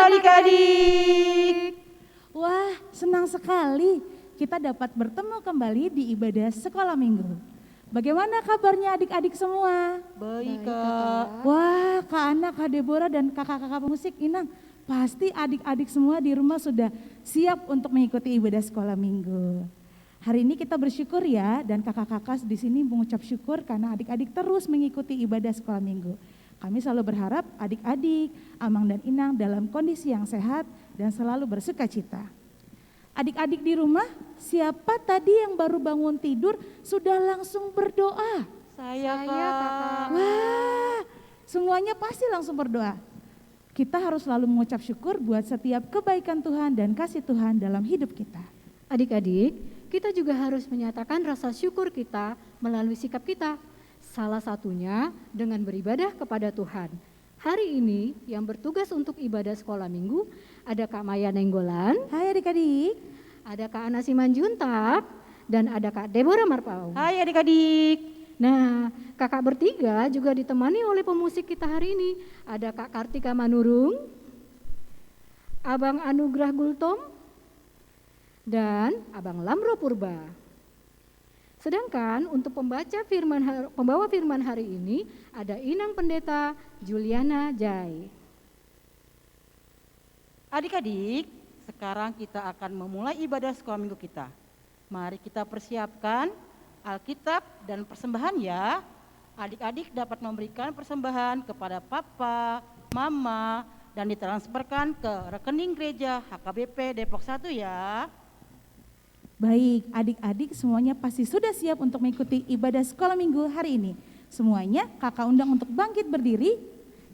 adik-adik. Wah, senang sekali kita dapat bertemu kembali di ibadah sekolah minggu. Bagaimana kabarnya adik-adik semua? Baik, Kak. Wah, Kak Ana, Kak Deborah, dan kakak-kakak pemusik Inang, pasti adik-adik semua di rumah sudah siap untuk mengikuti ibadah sekolah minggu. Hari ini kita bersyukur ya, dan kakak-kakak di sini mengucap syukur karena adik-adik terus mengikuti ibadah sekolah minggu. Kami selalu berharap adik-adik, Amang dan Inang dalam kondisi yang sehat dan selalu bersuka cita. Adik-adik di rumah, siapa tadi yang baru bangun tidur sudah langsung berdoa? Saya, Kak. Wah, semuanya pasti langsung berdoa. Kita harus selalu mengucap syukur buat setiap kebaikan Tuhan dan kasih Tuhan dalam hidup kita. Adik-adik, kita juga harus menyatakan rasa syukur kita melalui sikap kita. Salah satunya dengan beribadah kepada Tuhan. Hari ini yang bertugas untuk ibadah sekolah minggu ada Kak Maya Nenggolan. Hai adik-adik. Ada Kak Ana Simanjuntak dan ada Kak Deborah Marpau. Hai adik-adik. Nah, kakak bertiga juga ditemani oleh pemusik kita hari ini. Ada Kak Kartika Manurung, Abang Anugrah Gultom, dan Abang Lamro Purba. Sedangkan untuk pembawa firman hari ini ada Inang Pendeta Juliana Jai. Adik-adik, sekarang kita akan memulai ibadah sekolah minggu kita. Mari kita persiapkan Alkitab dan persembahan ya. Adik-adik dapat memberikan persembahan kepada papa, mama, dan ditransferkan ke rekening gereja HKBP Depok 1 ya. Baik, adik-adik semuanya pasti sudah siap untuk mengikuti ibadah sekolah minggu hari ini. Semuanya kakak undang untuk bangkit berdiri.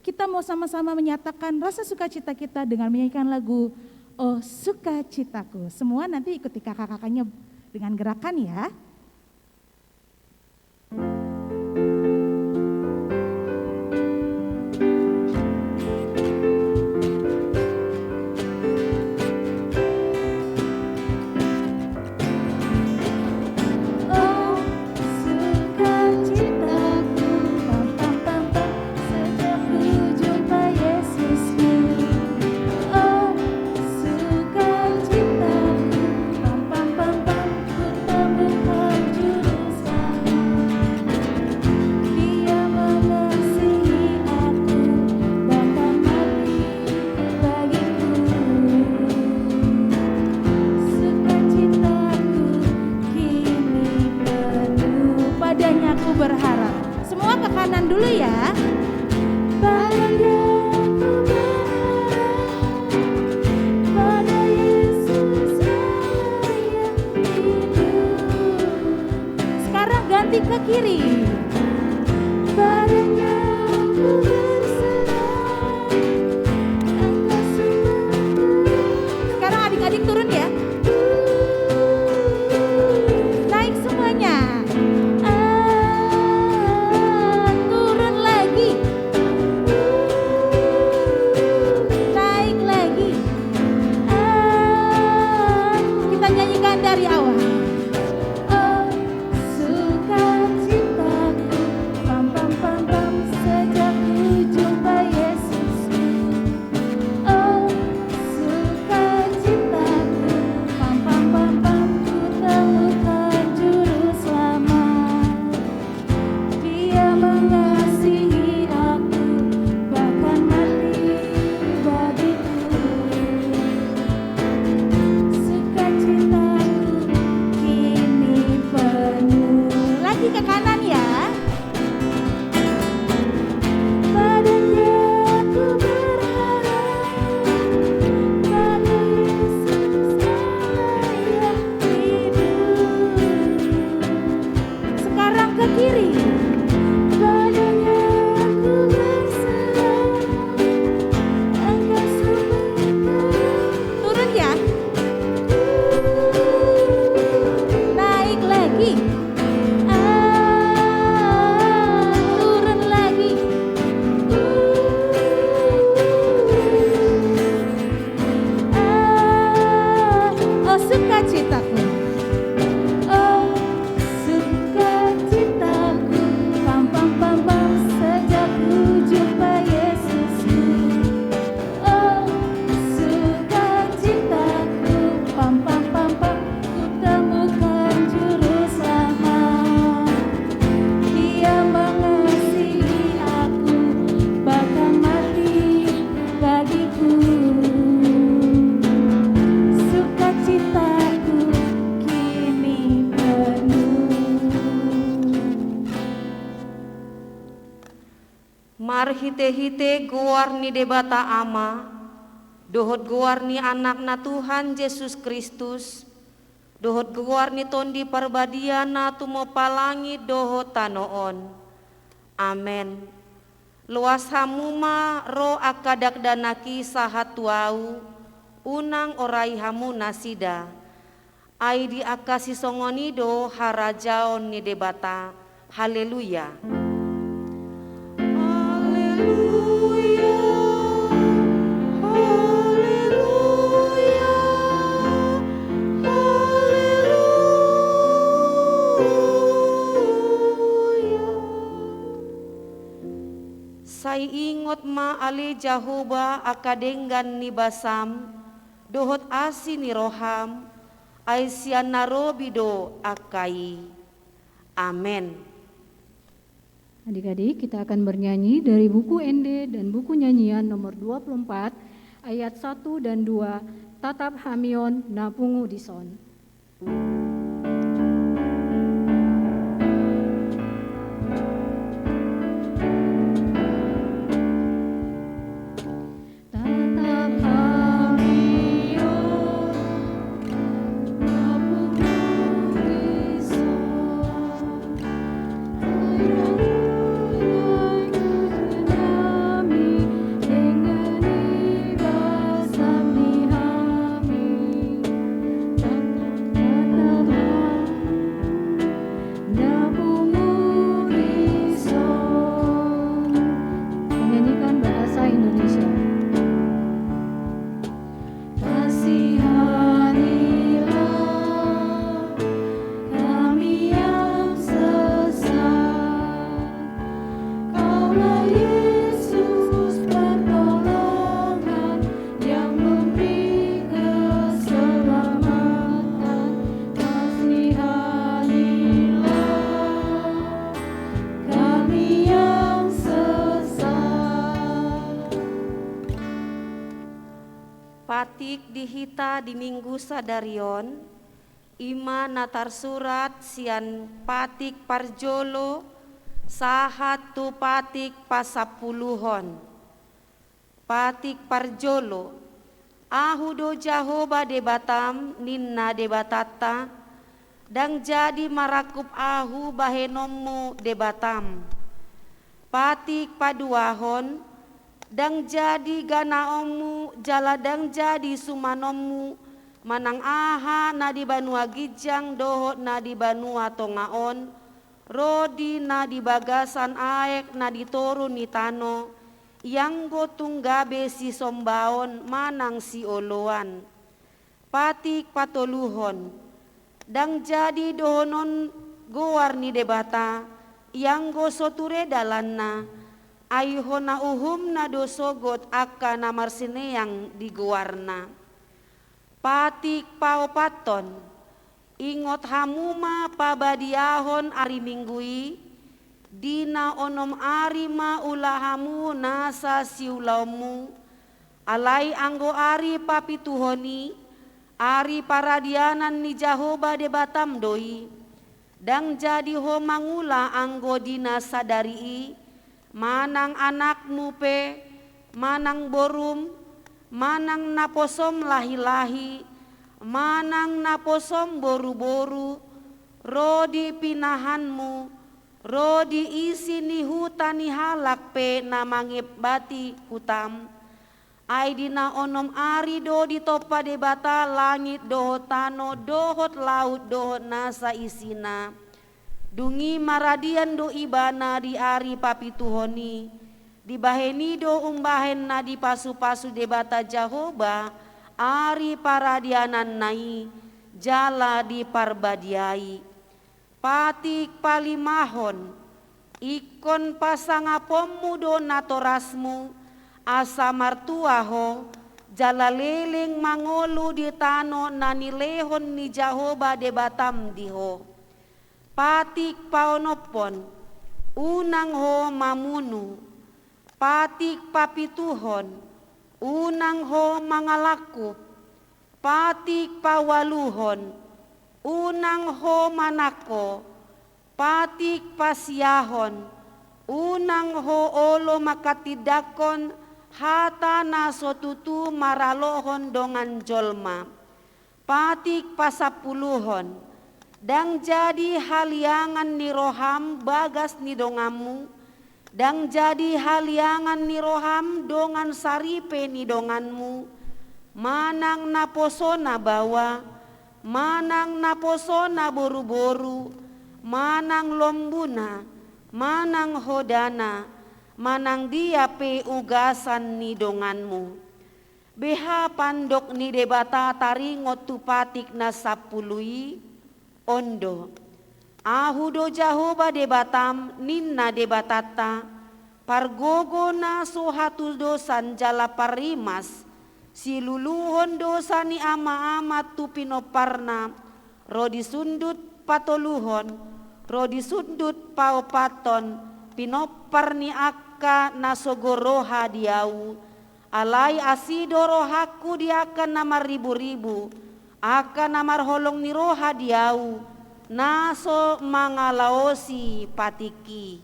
Kita mau sama-sama menyatakan rasa sukacita kita dengan menyanyikan lagu Oh Sukacitaku. Semua nanti ikuti kakak-kakaknya dengan gerakan ya. Berharap semua ke kanan dulu ya. Pada Yesus saya hidup. Sekarang ganti ke kiri. Padanya aku berserah. Engkau semua. Sekarang adik-adik turun ya. Naik semuanya. Dari awal. Oh sukacita Mar hite-hite guarni debata ama, dohot guarni anakna Tuhan Yesus Kristus, dohot guarni tondi parbadiana tumo palangi dohot tanoon. Amen. Luas hamuma ro akadak danaki sahat tuau, unang orai hamu nasida. Aidi akasi songonido harajaon ni debata. Haleluya. Haleluya. Haleluya. Haleluya. Sai ingot ma ali Jahoba akadenggan ni basam, dohot asi ni roham, Aisyah narobido akai. Amen. Adik-adik, kita akan bernyanyi dari buku Ende dan buku nyanyian nomor 24 ayat 1 dan 2, Tatap Hamion Napungu Dison. Patik dihita di minggu sadarion, ima natar surat sian patik parjolo, sahat tu patik pasapuluhon. Patik parjolo, ahudo Jahoba debatam ninna debatata, dang jadi marakup ahu bahenomu debatam. Patik paduahon, dang jadi ganaomu jaladang jadi sumanomu, manang aha na di banua gijang dohot na di banua tongaon, rodi na di bagasan aek na di toru ni tano, yang gotung gabe si sombaon manang si oloan. Patik patoluhon, dang jadi dohonon goar ni debata, yang go soture dalanna, ayuhona uhum na dosogot aka namar sineang di guarna. Patik paopaton, ingot hamuma pabadiahon ari minggui, dina onom ari ma ulahamu nasa siulaumu, alai anggo ari papituhoni, ari paradianan ni Jahoba debatam doi, dang jadi ho mangula anggo dina sadari, manang anakmu pe, manang borum, manang naposom lahi-lahi, manang naposom boru-boru, rodi pinahanmu, rodi isi ni hutani halak pe namangip bati hutam. Aidina onom ari do di topa debata langit dohot tano dohot laut dohot nasa isina. Dungi maradian do ibana di ari papituhoni, di baheni do umbahen na di pasu-pasu debata Jahoba, ari paradianan nai, jala di parbadiai. Patik palimahon, ikon pasangapomu do natorasmu, asa martuaho, jala leleng mangolu di tano nanilehon ni Jahoba debatam diho. Patik paonopon, unang ho mamunu, patik papituhon, unang ho mangalakup, patik pawaluhon, unang ho manako, patik pasiahon, unang ho olo makatidakon hata nasotutu maralohon dongan jolma patik pasapuluhon dang jadi haliangan ni roham bagas ni dongamu dang jadi haliangan ni roham dongan saripe ni donganmu manang naposona bawa manang naposona boru-boru manang lombuna manang hodana manang dia pe ugasan ni donganmu beha pandok ni debata taringot tupatik na sapului ondo ahudo jahoba debatam ninna debatata pargogo na sohatu dosan jala parimas siluluhon dosa ni ama-ama tu pinoparna rodi sundut patoluhon rodi sundut paupaton pinopar ni akka nasogoroha diau alai asido rohaku diakan namar ribu-ribu akan namar holong ni roha diau naso mangalaosi patiki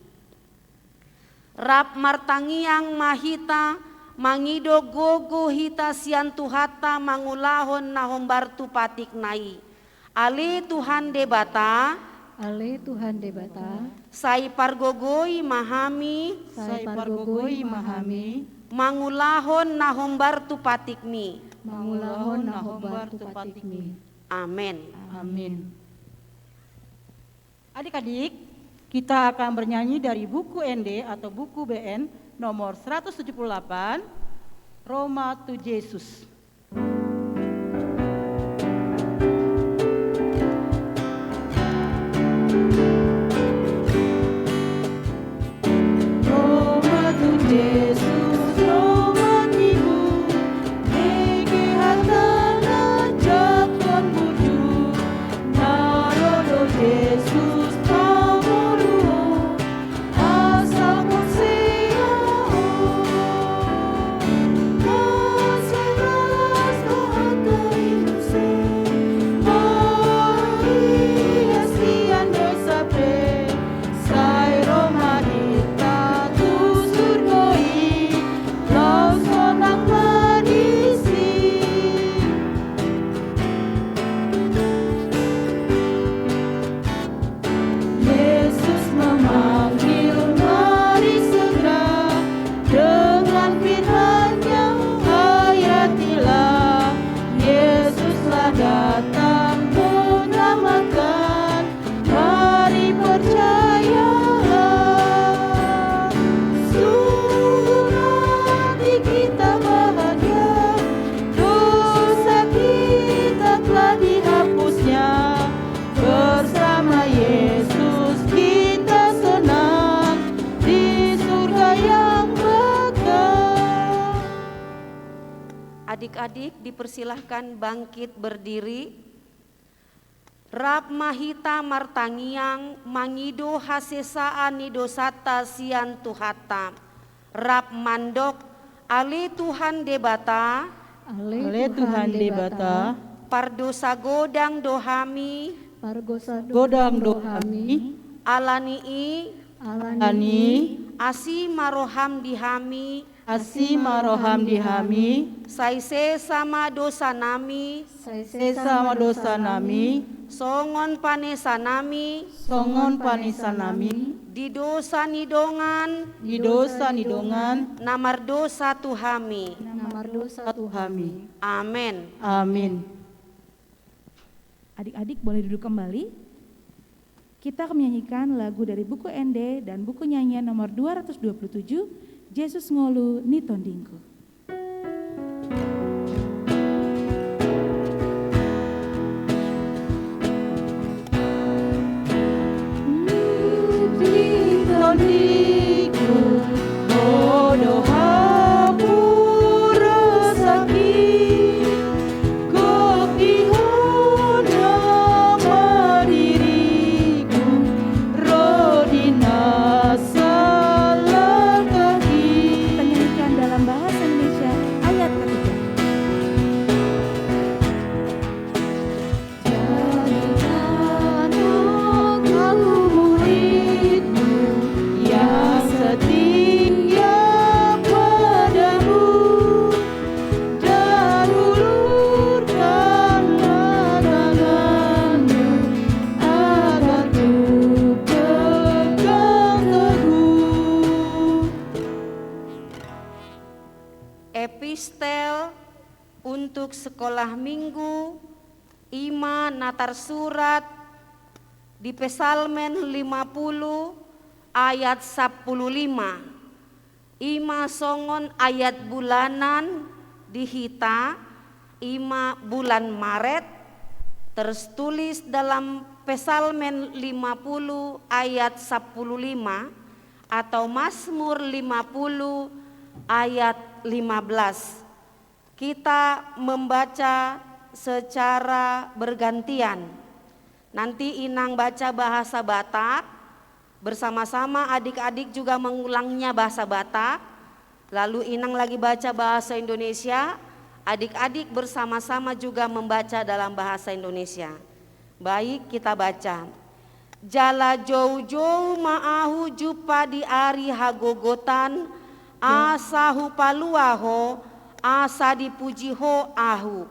rap martangiang mahita mangido gogo hita sian tuhata mangulahon nahombar tu patik nai ale Tuhan debata Ale Tuhan debata, sai pargogoi mahami sai pargogoi mahami, mangulahon nahombar tu patikmi. mangulahon nahombar tu patikmi. Amin. Amin. Adik-adik, kita akan bernyanyi dari buku ND atau buku BN nomor 178, Roma to Jesus. Adik-adik dipersilahkan bangkit berdiri. Rap mahita martangiang mangido hasesaan nidosata sian tuhata. Rap mandok ale Tuhan debata. Ale Tuhan debata. Pardosa godang dohami. Pargosa Godang dohami. Alanii. Ani. Asi maroham dihami. Asi maroham dihami. Saise sama dosa nami. Sesama dosa nami. Songon panesa nami. Songon panisa nami. Di dosa nidongan. Di dosa nidongan. Namar dosa tuhami. namar dosa Satu kami. Amin. Amin. Adik-adik boleh duduk kembali. Kita akan menyanyikan lagu dari buku ND dan buku nyanyian nomor 227, Yesus ngolu nitondingku. Nitondingku, bodoh hapura sakit, kok dihona madiriku, rodina salah kaki. Kita nyanyikan dalam bahasa untuk sekolah minggu Ima natar surat di Pesalmen 50 ayat 15. Ima songon ayat bulanan dihita Ima bulan Maret, tertulis dalam Pesalmen 50 ayat 15 atau Mazmur 50 ayat 15. Kita membaca secara bergantian. Nanti Inang baca bahasa Batak, bersama-sama adik-adik juga mengulangnya bahasa Batak. Lalu Inang lagi baca bahasa Indonesia, adik-adik bersama-sama juga membaca dalam bahasa Indonesia. Baik, kita baca. Jala jauh-jauh ma'ahu jupa di ari hagogotan, asahu paluaho, asa dipuji ho ahu.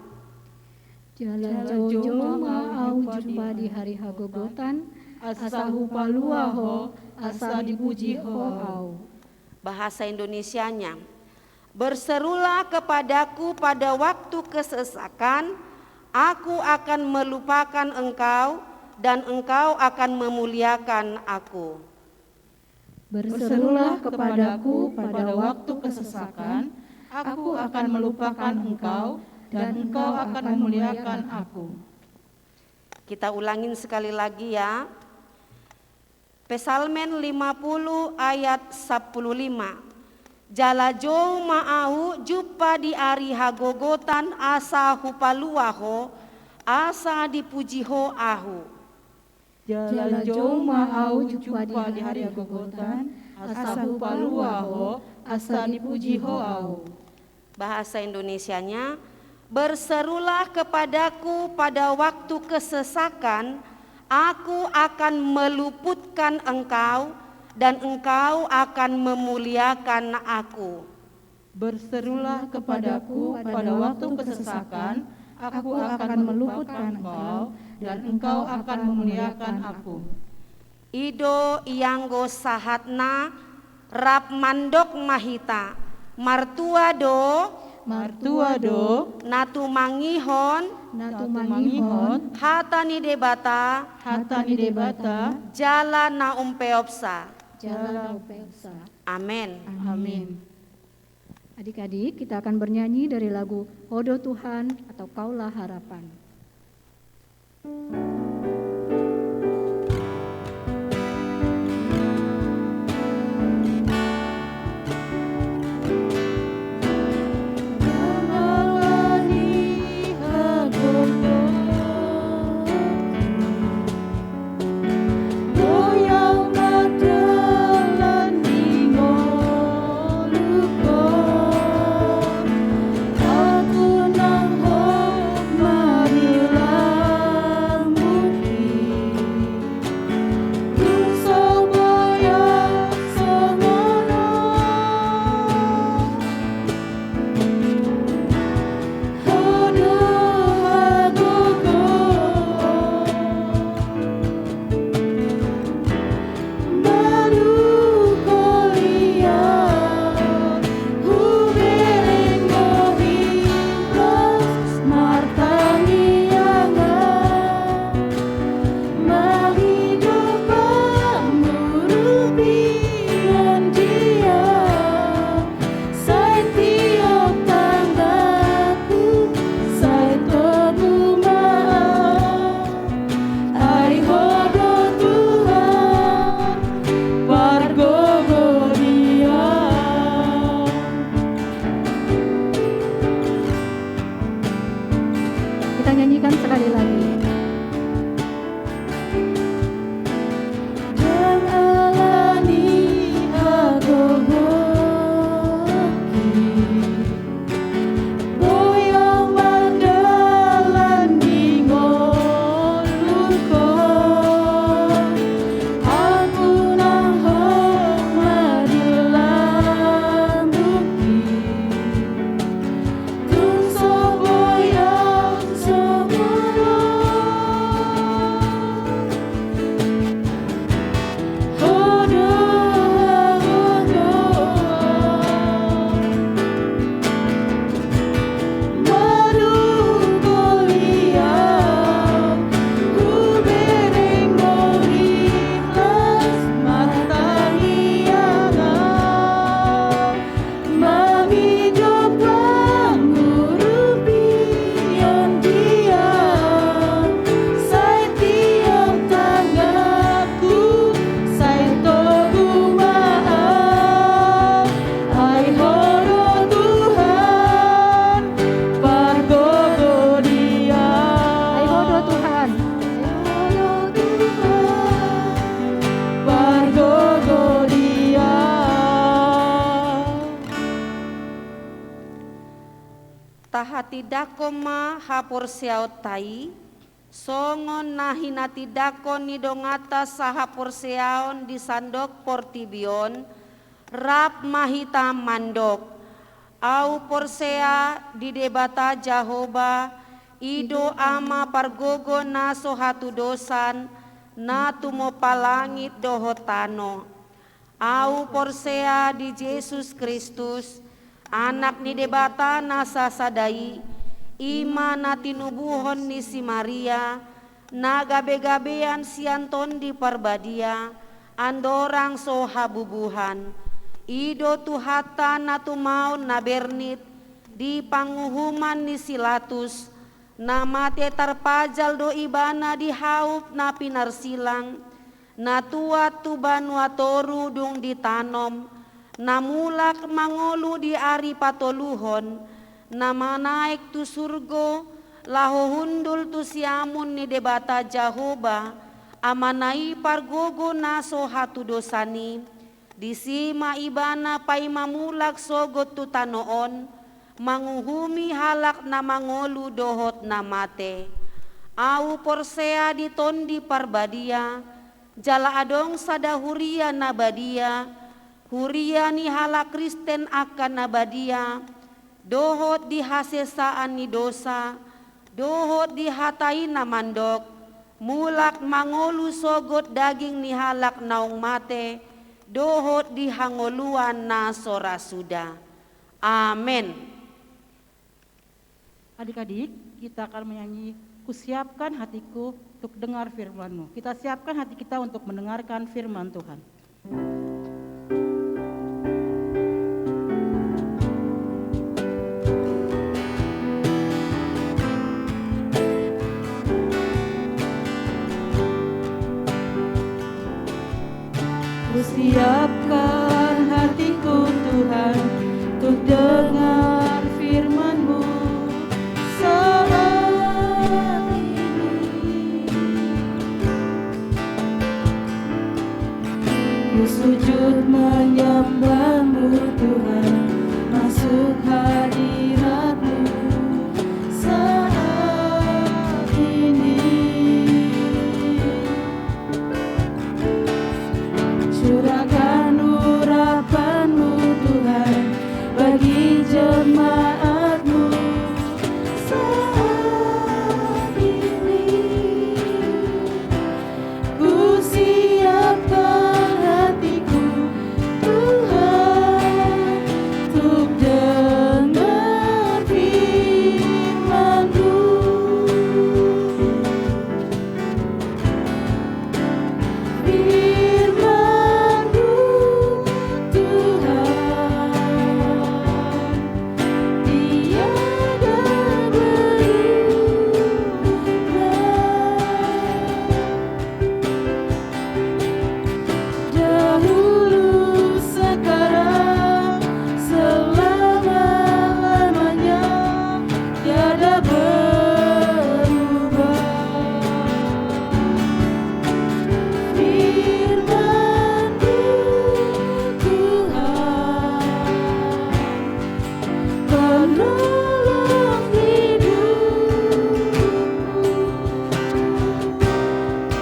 Jalan jauh-jauh ma'au jumpa di hari hagogotan, asahu paluaho, asa dipuji ho au. Bahasa Indonesianya, berserulah kepadaku pada waktu kesesakan, aku akan melupakan engkau dan engkau akan memuliakan aku. Berserulah kepadaku pada waktu kesesakan, aku akan melupakan engkau dan engkau akan memuliakan aku. Kita ulangin sekali lagi ya. Pesalmen 50 ayat 15. Jala jauh ma'ahu jupa di ari hagogotan asa hupaluaho, asa dipuji ho ahu. Jala jauh ma'au jumpa di hari hagogotan, asa hupaluaho, asa dipuji ho au. Bahasa Indonesianya, berserulah kepadaku pada waktu kesesakan, aku akan meluputkan engkau dan engkau akan memuliakan aku. Berserulah kepadaku pada waktu kesesakan, aku akan meluputkan engkau dan engkau akan memuliakan aku. Ido ianggo sahatna rap mandok mahita, martua do natu mangihon hatani debata jala na umpeopsa. Amin. Amin. Adik-adik, kita akan bernyanyi dari lagu Odo Tuhan atau Kaulah Harapan. tidakoma hapor seaot tai, songon nahina tidakon nidongata sahapor seaon di sandok portibion, rap mahita mandok, au porsea di debata Jahoba, ido ama pargogo na sohatu dosan, na tumo palangit dohotano, au porsea di Yesus Kristus, anak ni debata nasa sadai, ima na tinubuhon ni si Maria, na gabe-gabean sianton di parbadia, andorang sohabubuhan, ido tuhata na tumaon na bernit, di panguhuman ni Silatus, na mate tarpajal do ibana di haup na pinarsilang, na tuat tuban watoru dung ditanom, na mulak mangolu di ari patoluhon, na manaik tu surgo, lahohundul tu siamun ni debata Jahoba, amanai pargogo na sohatu dosani, disima ibana pai mamulak sogot tu tanoon, manguhumi halak na mangolu dohot na mate, au porsea di tondi parbadia, jala adong sada huria na badia, huria ni halak Kristen akan na badia, dohot di hasesaan ni dosa, dohot di hatai na mandok, mulak mangolu sogot daging ni halak naung mate, dohot di hangoluan na sora suda. Amin. Adik-adik, kita akan menyanyi Kusiapkan hatiku untuk dengar firman-Mu. Kita siapkan hati kita untuk mendengarkan firman Tuhan. Kusiapkan hatiku Tuhan untuk dengar firman-Mu saat ini. Ku sujud menyembah-Mu Tuhan, masuk hadirat-Mu saat ini. Curahkan urapan-Mu Tuhan bagi jemaat-Mu saat ini. Ku siapkan hatiku Tuhan untuk dengar firman-Mu. Firman-Mu Tuhan, tiada berubah. Dahulu, sekarang, selama-lamanya, tiada berubah. Firman-Mu Tuhan, penolong hidupku.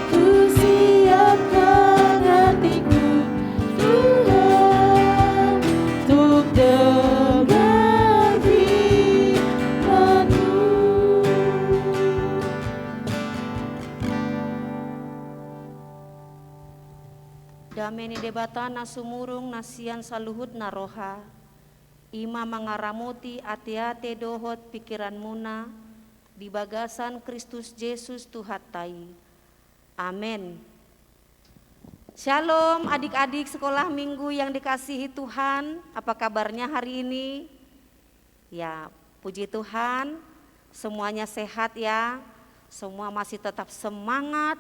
Ku siapkan hatiku Tuhan untuk dengar firman-Mu. Dameni debata na sumurung nasian saluhut na roha, ima mangaramuti ate-ate dohot pikiran muna, di bagasan Kristus Yesus Tuhatai. Amin. Shalom adik-adik sekolah minggu yang dikasihi Tuhan, apa kabarnya hari ini? Ya, puji Tuhan, semuanya sehat ya, semua masih tetap semangat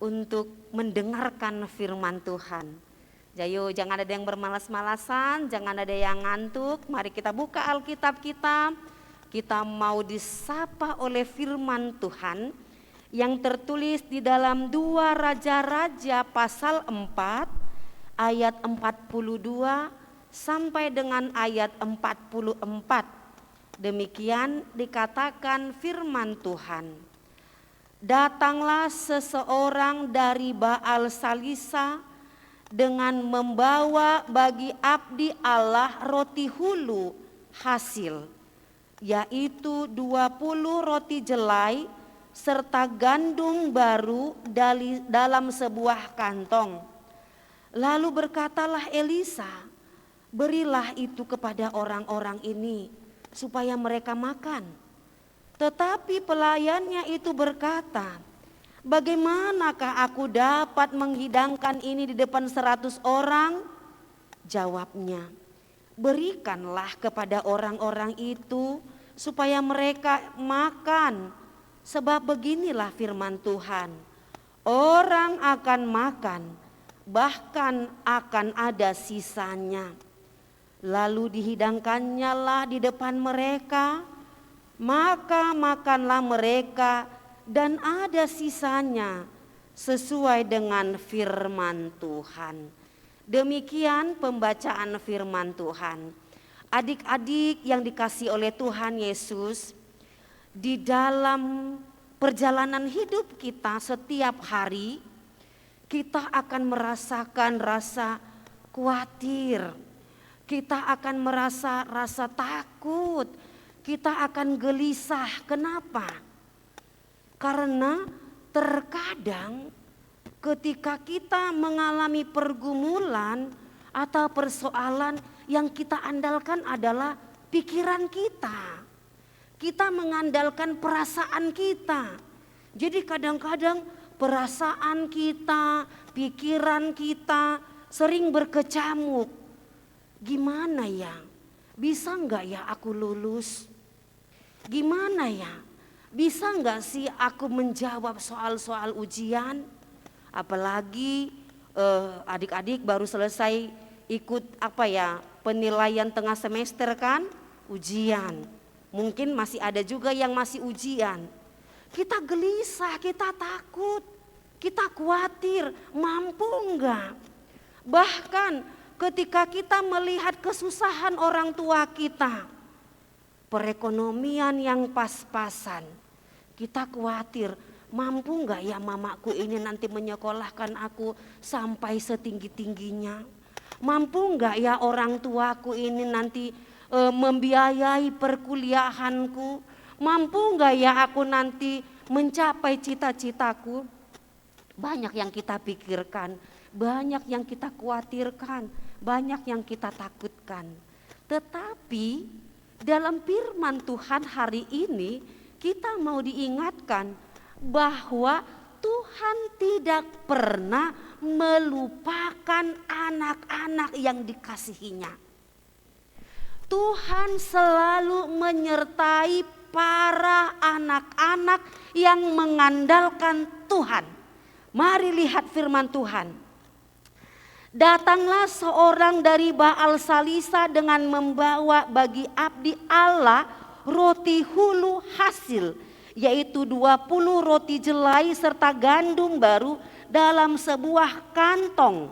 untuk mendengarkan firman Tuhan. Jayo, jangan ada yang bermalas-malasan, jangan ada yang ngantuk. Mari kita buka Alkitab kita. Kita mau disapa oleh firman Tuhan yang tertulis di dalam 2 Raja-Raja pasal 4 ayat 42 sampai dengan ayat 44. Demikian dikatakan firman Tuhan. Datanglah seseorang dari Baal Salisa dengan membawa bagi abdi Allah roti hulu hasil, yaitu 20 roti jelai serta gandum baru dalam sebuah kantong. Lalu berkatalah Elisa, berilah itu kepada orang-orang ini supaya mereka makan. Tetapi pelayannya itu berkata, bagaimanakah aku dapat menghidangkan ini di depan 100 orang? Jawabnya, berikanlah kepada orang-orang itu supaya mereka makan. Sebab beginilah firman Tuhan, orang akan makan, bahkan akan ada sisanya. Lalu dihidangkannya lah di depan mereka, maka makanlah mereka dan ada sisanya sesuai dengan firman Tuhan. Demikian pembacaan firman Tuhan. Adik-adik yang dikasihi oleh Tuhan Yesus, di dalam perjalanan hidup kita setiap hari, kita akan merasakan rasa khawatir, kita akan merasa rasa takut, kita akan gelisah. Kenapa? Karena terkadang ketika kita mengalami pergumulan atau persoalan, yang kita andalkan adalah pikiran kita. Kita mengandalkan perasaan kita. Jadi kadang-kadang perasaan kita, pikiran kita sering berkecamuk. Gimana ya? Bisa enggak ya aku lulus? Gimana ya? Bisa enggak sih aku menjawab soal-soal ujian? Apalagi adik-adik baru selesai ikut penilaian tengah semester kan? Ujian. Mungkin masih ada juga yang masih ujian. Kita gelisah, kita takut, kita khawatir, mampu enggak? Bahkan ketika kita melihat kesusahan orang tua kita, perekonomian yang pas-pasan, kita khawatir, mampu enggak ya mamaku ini nanti menyekolahkan aku sampai setinggi-tingginya? Mampu enggak ya orang tuaku ini nanti membiayai perkuliahanku? Mampu enggak ya aku nanti mencapai cita-citaku? Banyak yang kita pikirkan, banyak yang kita khawatirkan, banyak yang kita takutkan. Tetapi dalam firman Tuhan hari ini kita mau diingatkan bahwa Tuhan tidak pernah melupakan anak-anak yang dikasihinya. Tuhan selalu menyertai para anak-anak yang mengandalkan Tuhan. Mari lihat firman Tuhan. Datanglah seorang dari Baal Salisa dengan membawa bagi abdi Allah roti hulu hasil, yaitu 20 roti jelai serta gandum baru dalam sebuah kantong.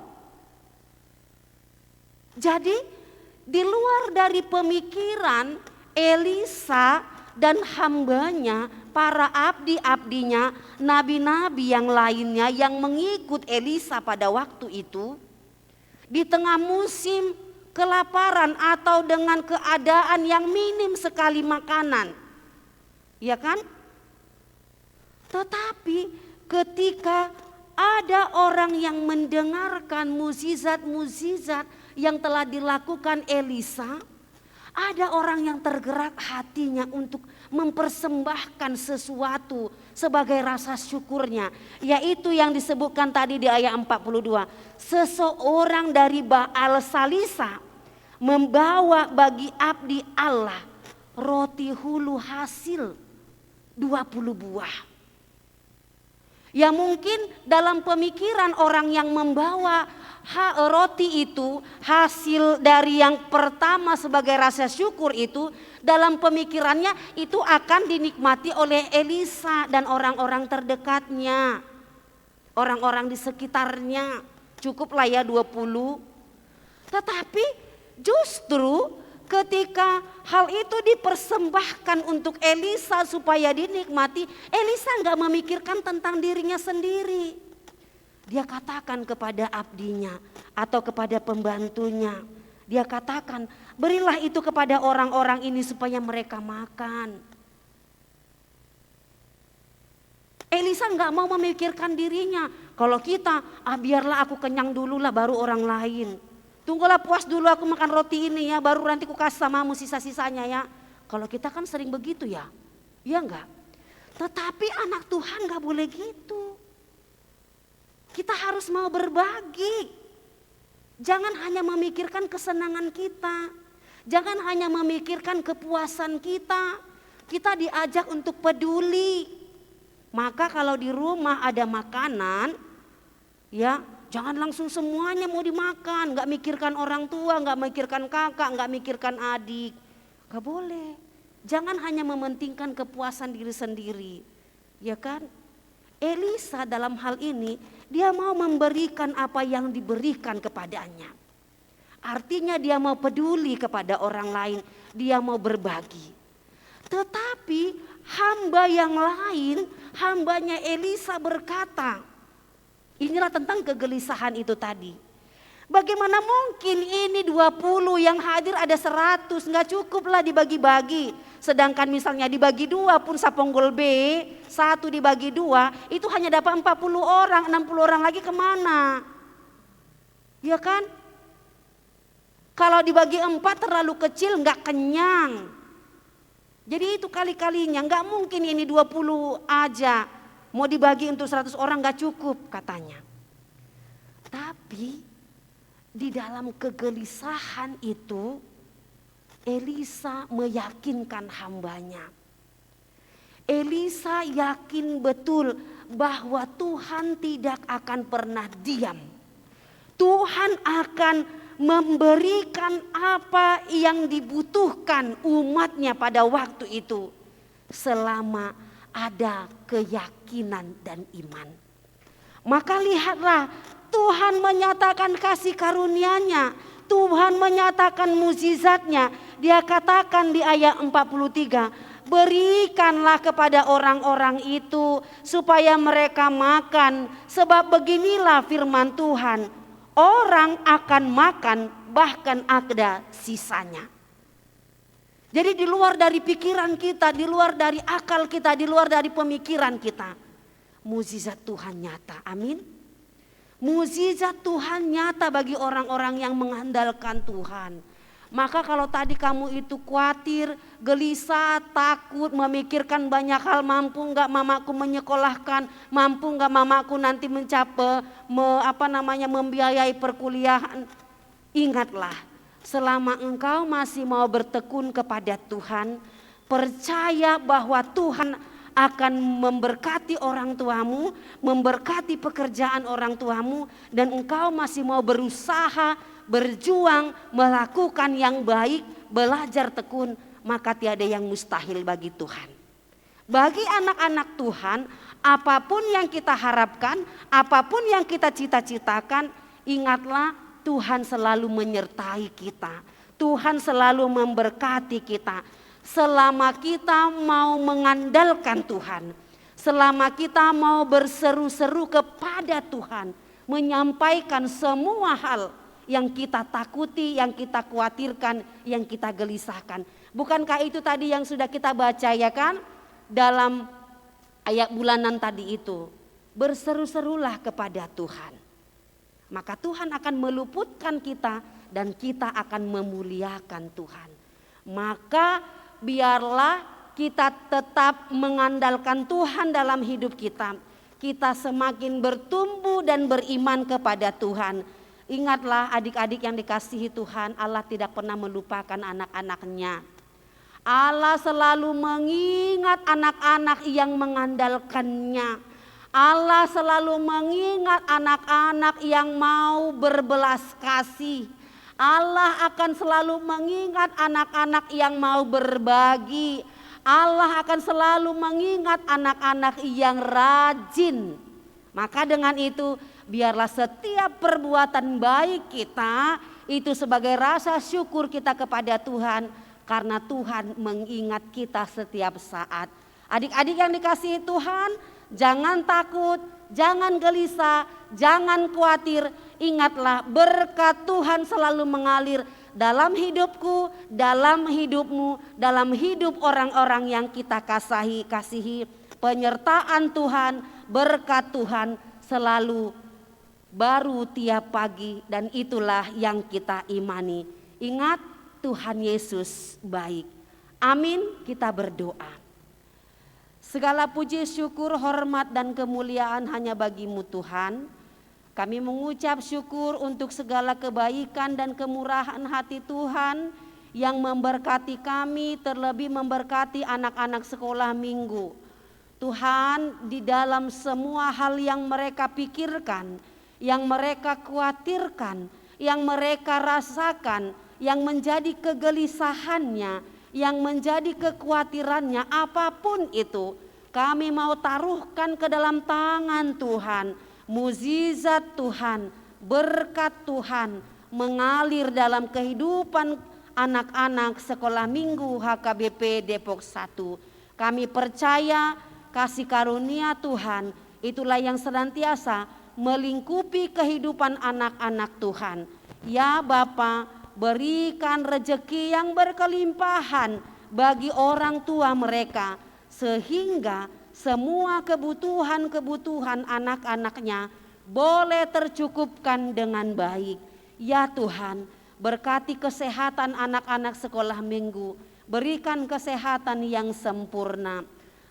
Jadi di luar dari pemikiran Elisa dan hambanya, para abdi-abdinya, nabi-nabi yang lainnya yang mengikut Elisa pada waktu itu, di tengah musim kelaparan atau dengan keadaan yang minim sekali makanan, ya kan? Tetapi ketika ada orang yang mendengarkan mukjizat-mukjizat yang telah dilakukan Elisa, ada orang yang tergerak hatinya untuk mempersembahkan sesuatu sebagai rasa syukurnya, yaitu yang disebutkan tadi di ayat 42. Seseorang dari Baal Salisa membawa bagi abdi Allah roti hulu hasil 20 buah. Ya mungkin dalam pemikiran orang yang membawa roti itu, hasil dari yang pertama sebagai rasa syukur itu, dalam pemikirannya itu akan dinikmati oleh Elisa dan orang-orang terdekatnya, orang-orang di sekitarnya. Cukuplah ya 20. Tetapi justru Ketika hal itu dipersembahkan untuk Elisa supaya dinikmati, Elisa nggak memikirkan tentang dirinya sendiri. Dia katakan kepada abdinya atau kepada pembantunya, dia katakan, berilah itu kepada orang-orang ini supaya mereka makan. Elisa nggak mau memikirkan dirinya. Kalau kita, biarlah aku kenyang dulu lah baru orang lain. Tunggulah puas dulu aku makan roti ini ya, baru nanti ku kasih samamu sisa-sisanya ya. Kalau kita kan sering begitu ya, iya enggak? Tetapi anak Tuhan enggak boleh gitu. Kita harus mau berbagi. Jangan hanya memikirkan kesenangan kita. Jangan hanya memikirkan kepuasan kita. Kita diajak untuk peduli. Maka kalau di rumah ada makanan, ya jangan langsung semuanya mau dimakan, nggak mikirkan orang tua, nggak mikirkan kakak, nggak mikirkan adik, nggak boleh. Jangan hanya mementingkan kepuasan diri sendiri, ya kan? Elisa dalam hal ini dia mau memberikan apa yang diberikan kepadanya. Artinya dia mau peduli kepada orang lain, dia mau berbagi. Tetapi hamba yang lain, hambanya Elisa berkata, inilah tentang kegelisahan itu tadi. Bagaimana mungkin ini 20 yang hadir ada 100, nggak cukup lah dibagi-bagi. Sedangkan misalnya dibagi 2 pun Saponggol B, 1 dibagi 2 itu hanya dapat 40 orang, 60 orang lagi kemana? Ya kan? Kalau dibagi 4 terlalu kecil nggak kenyang. Jadi itu kali-kalinya nggak mungkin ini 20 aja. Mau dibagi untuk 100 orang gak cukup katanya. Tapi di dalam kegelisahan itu Elisa meyakinkan hambanya. Elisa yakin betul bahwa Tuhan tidak akan pernah diam. Tuhan akan memberikan apa yang dibutuhkan umatnya pada waktu itu. Selama ada keyakinan dan iman. Maka lihatlah Tuhan menyatakan kasih karunia-Nya. Tuhan menyatakan mukjizatnya. Dia katakan di ayat 43. Berikanlah kepada orang-orang itu supaya mereka makan. Sebab beginilah firman Tuhan. Orang akan makan bahkan ada sisanya. Jadi di luar dari pikiran kita, di luar dari akal kita, di luar dari pemikiran kita. Mukjizat Tuhan nyata, amin. Mukjizat Tuhan nyata bagi orang-orang yang mengandalkan Tuhan. Maka kalau tadi kamu itu khawatir, gelisah, takut, memikirkan banyak hal, mampu enggak mamaku menyekolahkan, mampu enggak mamaku nanti mencapai membiayai perkuliahan. Ingatlah, selama engkau masih mau bertekun kepada Tuhan, percaya bahwa Tuhan akan memberkati orang tuamu, memberkati pekerjaan orang tuamu, dan engkau masih mau berusaha, berjuang, melakukan yang baik, belajar tekun, maka tiada yang mustahil bagi Tuhan. Bagi anak-anak Tuhan, apapun yang kita harapkan, apapun yang kita cita-citakan, ingatlah Tuhan selalu menyertai kita. Tuhan selalu memberkati kita. Selama kita mau mengandalkan Tuhan, selama kita mau berseru-seru kepada Tuhan, menyampaikan semua hal yang kita takuti, yang kita khawatirkan, yang kita gelisahkan. Bukankah itu tadi yang sudah kita baca ya kan? Dalam ayat bulanan tadi itu. Berseru-serulah kepada Tuhan. Maka Tuhan akan meluputkan kita dan kita akan memuliakan Tuhan. Maka biarlah kita tetap mengandalkan Tuhan dalam hidup kita. Kita semakin bertumbuh dan beriman kepada Tuhan. Ingatlah adik-adik yang dikasihi Tuhan, Allah tidak pernah melupakan anak-anaknya. Allah selalu mengingat anak-anak yang mengandalkannya. Allah selalu mengingat anak-anak yang mau berbelas kasih. Allah akan selalu mengingat anak-anak yang mau berbagi. Allah akan selalu mengingat anak-anak yang rajin. Maka dengan itu biarlah setiap perbuatan baik kita Itu sebagai rasa syukur kita kepada Tuhan karena Tuhan mengingat kita setiap saat. Adik-adik yang dikasihi Tuhan, jangan takut, jangan gelisah, jangan khawatir. Ingatlah berkat Tuhan selalu mengalir dalam hidupku, dalam hidupmu, dalam hidup orang-orang yang kita kasihi. Penyertaan Tuhan, berkat Tuhan selalu baru tiap pagi, dan itulah yang kita imani. Ingat, Tuhan Yesus baik. Amin, kita berdoa. Segala puji, syukur, hormat, dan kemuliaan hanya bagi-Mu Tuhan. Kami mengucap syukur untuk segala kebaikan dan kemurahan hati Tuhan yang memberkati kami, terlebih memberkati anak-anak sekolah minggu. Tuhan, di dalam semua hal yang mereka pikirkan, yang mereka khawatirkan, yang mereka rasakan, yang menjadi kegelisahannya, yang menjadi kekhawatirannya, apapun itu, kami mau taruhkan ke dalam tangan Tuhan. Mukjizat Tuhan, berkat Tuhan mengalir dalam kehidupan anak-anak sekolah minggu HKBP Depok 1. Kami percaya kasih karunia Tuhan itulah yang senantiasa melingkupi kehidupan anak-anak Tuhan. Ya Bapa, berikan rejeki yang berkelimpahan bagi orang tua mereka, sehingga semua kebutuhan-kebutuhan anak-anaknya boleh tercukupkan dengan baik. Ya Tuhan, berkati kesehatan anak-anak sekolah minggu, berikan kesehatan yang sempurna.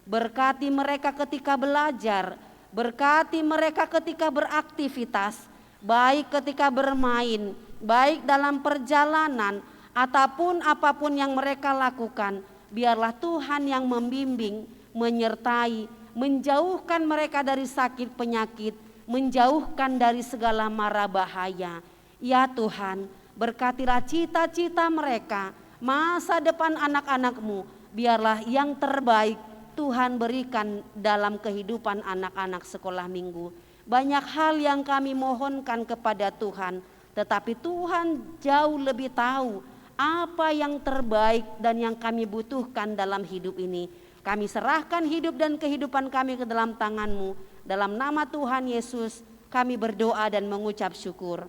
Berkati mereka ketika belajar, berkati mereka ketika beraktivitas, baik ketika bermain, baik dalam perjalanan, ataupun apapun yang mereka lakukan. Biarlah Tuhan yang membimbing, menyertai, menjauhkan mereka dari sakit penyakit, menjauhkan dari segala mara bahaya. Ya Tuhan, berkatilah cita-cita mereka, masa depan anak-anak-Mu, biarlah yang terbaik Tuhan berikan dalam kehidupan anak-anak sekolah minggu. Banyak hal yang kami mohonkan kepada Tuhan, tetapi Tuhan jauh lebih tahu apa yang terbaik dan yang kami butuhkan dalam hidup ini. Kami serahkan hidup dan kehidupan kami ke dalam tangan-Mu. Dalam nama Tuhan Yesus kami berdoa dan mengucap syukur.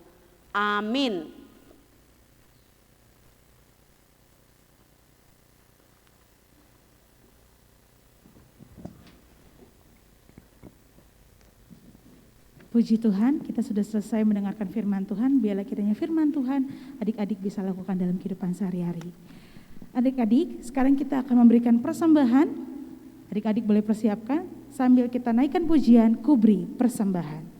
Amin. Puji Tuhan, kita sudah selesai mendengarkan firman Tuhan. Biarlah kiranya firman Tuhan adik-adik bisa lakukan dalam kehidupan sehari-hari. Adik-adik, sekarang kita akan memberikan persembahan. Adik-adik boleh persiapkan sambil kita naikkan pujian kubri persembahan.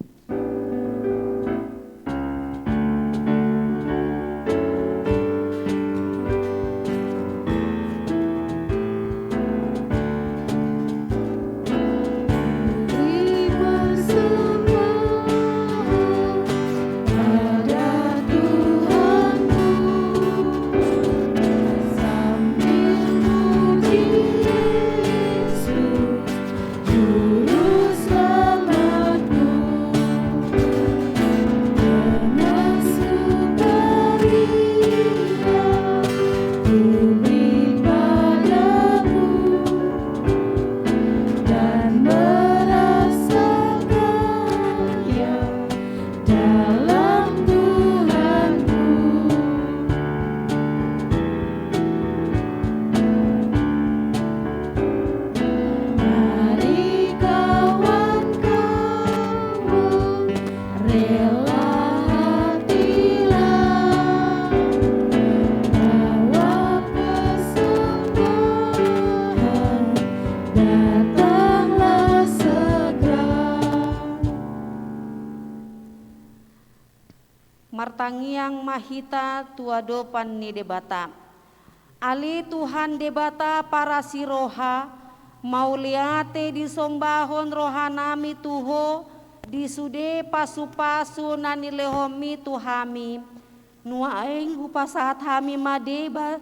Martangiang mahita tuadopan ni debata. Ali Tuhan debata para siroha, mauliate disombahon rohanami tuho, disude pasu-pasu nani lehomi tuhami, nuaing upasat hami madeba,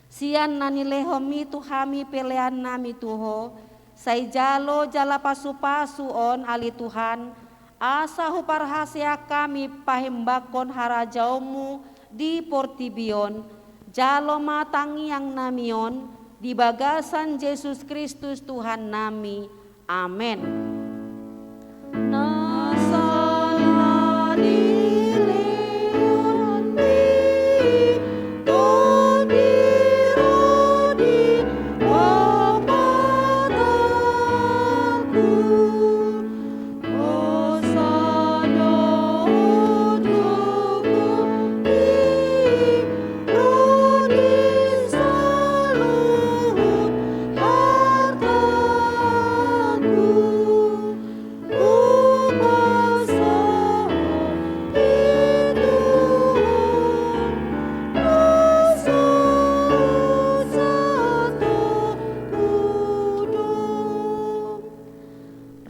sian nani lehomi tuhami pelean nami tuho, sai jalo jala pasu-pasu on ali Tuhan, Asa huparhasia kami pahembakon harajaumu di Portibion, jaloma tangiang namion, di bagasan Yesus Kristus Tuhan nami. Amin.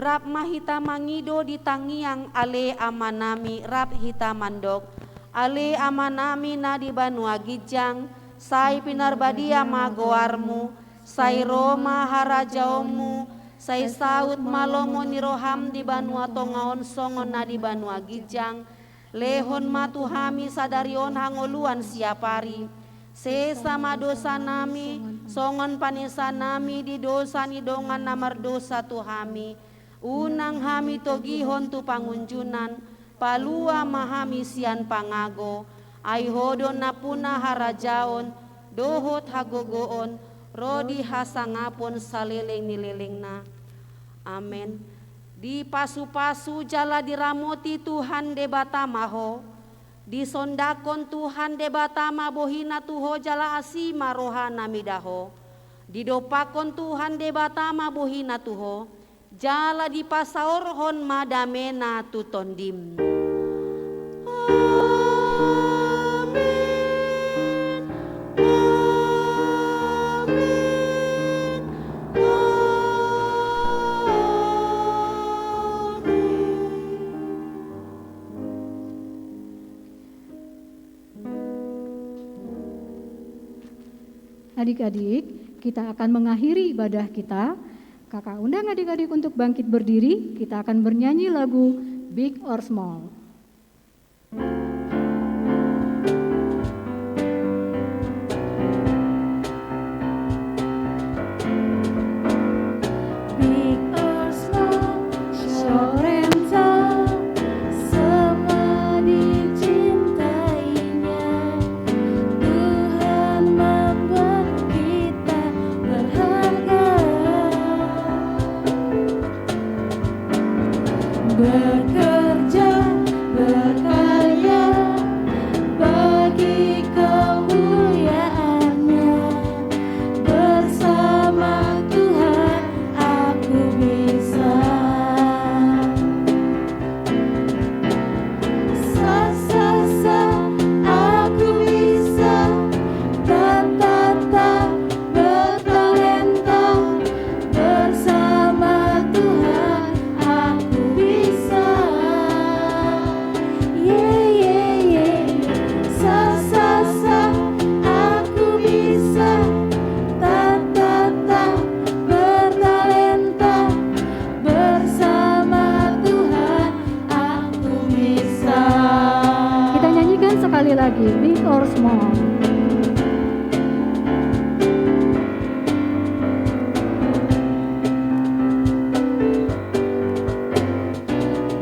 Rap mahita mangido di tangiang ale amanami rap hita mandok ale amanami na di Banua Gijang sai pinarbadia magoarmu sai Roma harajaumu sai saut malongo ni roham di Banua Tongaon songon na di Banua Gijang lehon matuhami sadarion hangoluan siapari sesama dosa nami songon panesa nami di dosa ni dongan namar dosa tuhami unang hami togihon tu pangunjunan palua mahami sian pangago aihodon napuna harajaon dohot hagogoon rodi hasangapon saleleng nilelengna. Amen. Di pasu-pasu jala diramoti Tuhan debatamaho di sondakon Tuhan debatama bohina tuho jala asima rohana midaho di dopakon Tuhan debatama bohina tuho jala di pasaorhon madamena tutondim. Amin. Amin. Adik-adik, kita akan mengakhiri ibadah kita. Kakak undang adik-adik untuk bangkit berdiri, kita akan bernyanyi lagu Big or Small. Big or small, short and tall, semua dicintainya. Tuhan membuat kita berharga. Bekerja, berkarya bagi kemuliaan-Nya. Bersama Tuhan aku bisa. Sa-sa-sa aku bisa. Ta-ta-ta bertalenta. Bersama Tuhan aku bisa. Yeah, yeah, yeah. Sa-sa-sa aku bisa. Ta-ta-ta bertalenta. Bersama Tuhan aku bisa. Kita nyanyikan sekali lagi, Big or Small.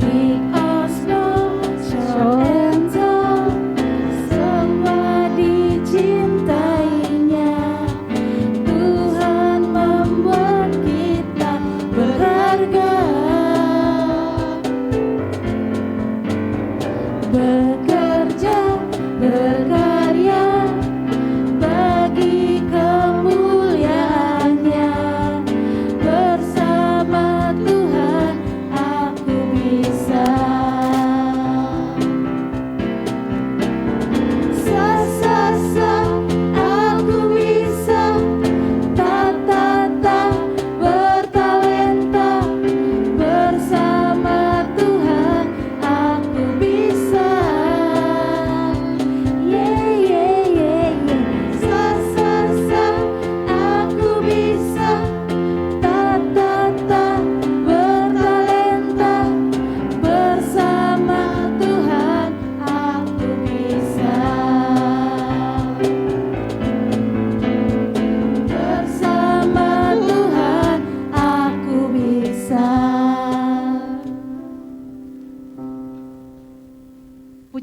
Big or small, short and tall, semua dicintainya. Tuhan membuat kita berharga. Bekerja, berkarya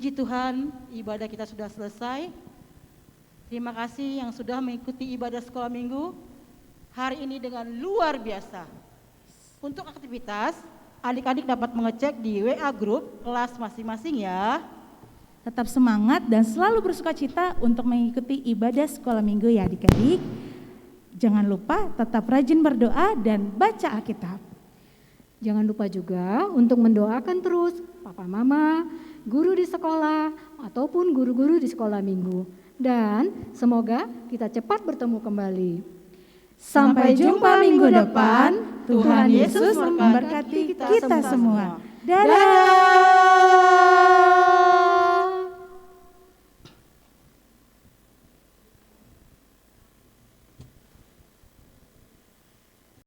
Puji Tuhan, ibadah kita sudah selesai. Terima kasih yang sudah mengikuti ibadah sekolah minggu hari ini dengan luar biasa. Untuk aktivitas, adik-adik dapat mengecek di WA Group kelas masing-masing ya. Tetap semangat dan selalu bersukacita untuk mengikuti ibadah sekolah minggu ya adik-adik. Jangan lupa tetap rajin berdoa dan baca Alkitab. Jangan lupa juga untuk mendoakan terus papa mama, guru di sekolah, ataupun guru-guru di sekolah minggu. Dan semoga kita cepat bertemu kembali. Sampai jumpa minggu depan. Tuhan Yesus memberkati kita semua. Dadah!